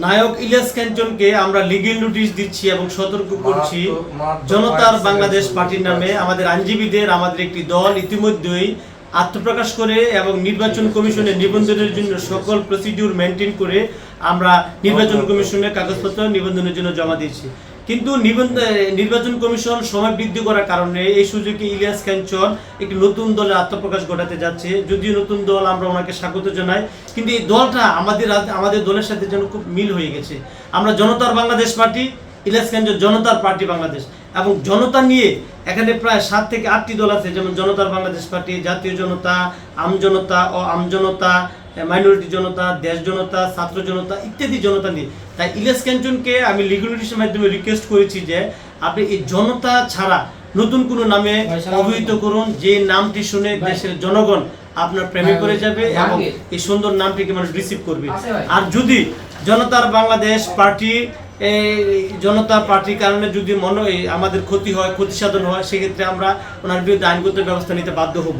নায়ক ইলিয়াস কাঞ্চনকে আমরা legal notice দিচ্ছি এবং সতর্ক করছি জনতার বাংলাদেশ পার্টির নামে আমাদের আইনজীবীদের আমাদের একটি দল ইতিমধ্যেই আত্মপ্রকাশ করে এবং নির্বাচন কমিশনে নিবন্ধনের জন্য সকল প্রসিডিউর মেনটেন করে আমরা নির্বাচন কমিশনে কাগজপত্র নিবন্ধনের জন্য জমা দিয়েছি। কিন্তু নির্বাচন কমিশন সময় বৃদ্ধি করার কারণে এই সুযোগে ইলিয়াস কাঞ্চন একটি নতুন দলের আত্মপ্রকাশ ঘটাতে যাচ্ছে। যদিও নতুন দল, আমরা ওনাকে স্বাগত জানাই, কিন্তু এই দলটা আমাদের দলের সাথে যেন খুব মিল হয়ে গেছে। আমরা জনতার বাংলাদেশ পার্টি, ইলিয়াস কাঞ্চন জনতার পার্টি বাংলাদেশ, এবং জনতা নিয়ে এখানে প্রায় 7 থেকে 8টি দল আছে, যেমন জনতার বাংলাদেশ পার্টি, জাতীয় জনতা, আমজনতা ও আমজনতা, মাইনরিটি জনতা, দেশ জনতা, ছাত্র জনতা ইত্যাদি জনতা নিয়ে। তাই ইলিয়াস কাঞ্চনকে আমি লিগ্যাল নোটিশের মাধ্যমে রিকোয়েস্ট করেছি যে আপনি এই জনতা ছাড়া নতুন কোনো নামে অভিহিত করুন, যে নামটি শুনে দেশের জনগণ আপনার প্রেমে পড়ে যাবে এবং এই সুন্দর নামটিকে মানুষ রিসিভ করবে। আর যদি জনতার বাংলাদেশ পার্টি জনতা পার্টির কারণে যদি আমাদের ক্ষতি হয়, ক্ষতি সাধন হয়, সেক্ষেত্রে আমরা ওনার বিরুদ্ধে আইনগত ব্যবস্থা নিতে বাধ্য হব।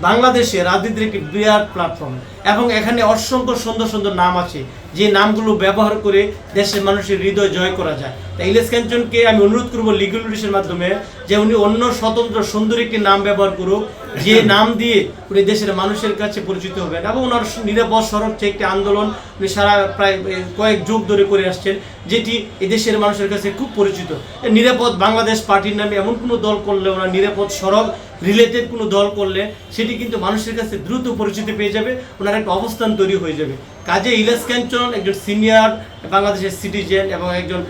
বাংলাদেশে রাজনীতির একটি বিরাট প্ল্যাটফর্ম এবং এখানে অসংখ্য সুন্দর সুন্দর নাম আছে, যে নামগুলো ব্যবহার করে দেশের মানুষের হৃদয় জয় করা যায়। তাই ইলিয়াস কাঞ্চনকে আমি অনুরোধ করব লিগ্যাল নোটিশের মাধ্যমে যে উনি অন্য স্বতন্ত্র সুন্দর একটি নাম ব্যবহার করুক, যে নাম দিয়ে উনি দেশের মানুষের কাছে পরিচিত হবেন। এবং ওনার নিরাপদ সড়ক একটি আন্দোলন উনি সারা প্রায় কয়েক যুগ ধরে করে আসছেন, যেটি এই দেশের মানুষের কাছে খুব পরিচিত। নিরাপদ বাংলাদেশ পার্টির নামে এমন কোনো দল করলে, ওনার নিরাপদ সড়ক রিলেটেড কোনো দল করলে সেটি কিন্তু মানুষের কাছে দ্রুত পরিচিতি পেয়ে যাবে, ওনার একটা অবস্থান তৈরি হয়ে যাবে। কাজে ইলিয়াস কাঞ্চন একজন সিনিয়র বাংলাদেশের সিটিজেন এবং একজন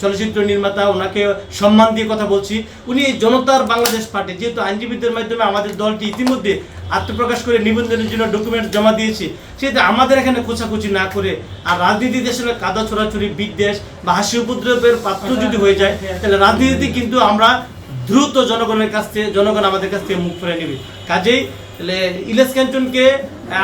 চলচ্চিত্র নির্মাতা, ওনাকে সম্মান দিয়ে কথা বলছি। উনি এই জনতার বাংলাদেশ পার্টি, যেহেতু আইনজীবীদের মাধ্যমে আমাদের দলটি ইতিমধ্যে আত্মপ্রকাশ করে নিবন্ধনের জন্য ডকুমেন্ট জমা দিয়েছি, সেটা আমাদের এখানে খোঁচাখুচি না করে আর রাজনীতি দেশের কাদা ছোড়াছুরি, বিদ্বেষ বা হাসি উপদ্রবের পাত্র যদি হয়ে যায়, তাহলে রাজনীতি কিন্তু আমরা দ্রুত জনগণের কাছ থেকে, জনগণ আমাদের কাছ থেকে মুখ ফিরে নেবে। কাজেই ইলিয়াস কাঞ্চনকে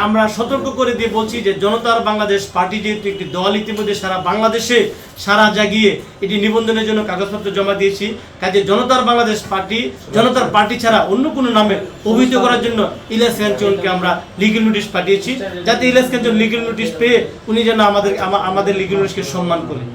আমরা সতর্ক করে দিয়ে বলছি যে জনতার বাংলাদেশ পার্টি যেহেতু একটি দল ইতিমধ্যে সারা বাংলাদেশে সারা জাগিয়ে এটি নিবন্ধনের জন্য কাগজপত্র জমা দিয়েছি, কাজে জনতার বাংলাদেশ পার্টি, জনতার পার্টি ছাড়া অন্য কোনো নামে অভিহিত করার জন্য ইলিয়াস কাঞ্চনকে আমরা লিগ্যাল নোটিশ পাঠিয়েছি, যাতে ইলিয়াস কাঞ্চন লিগ্যাল নোটিশ পেয়ে উনি যেন আমাদের লিগ্যাল নোটিশকে সম্মান করেন।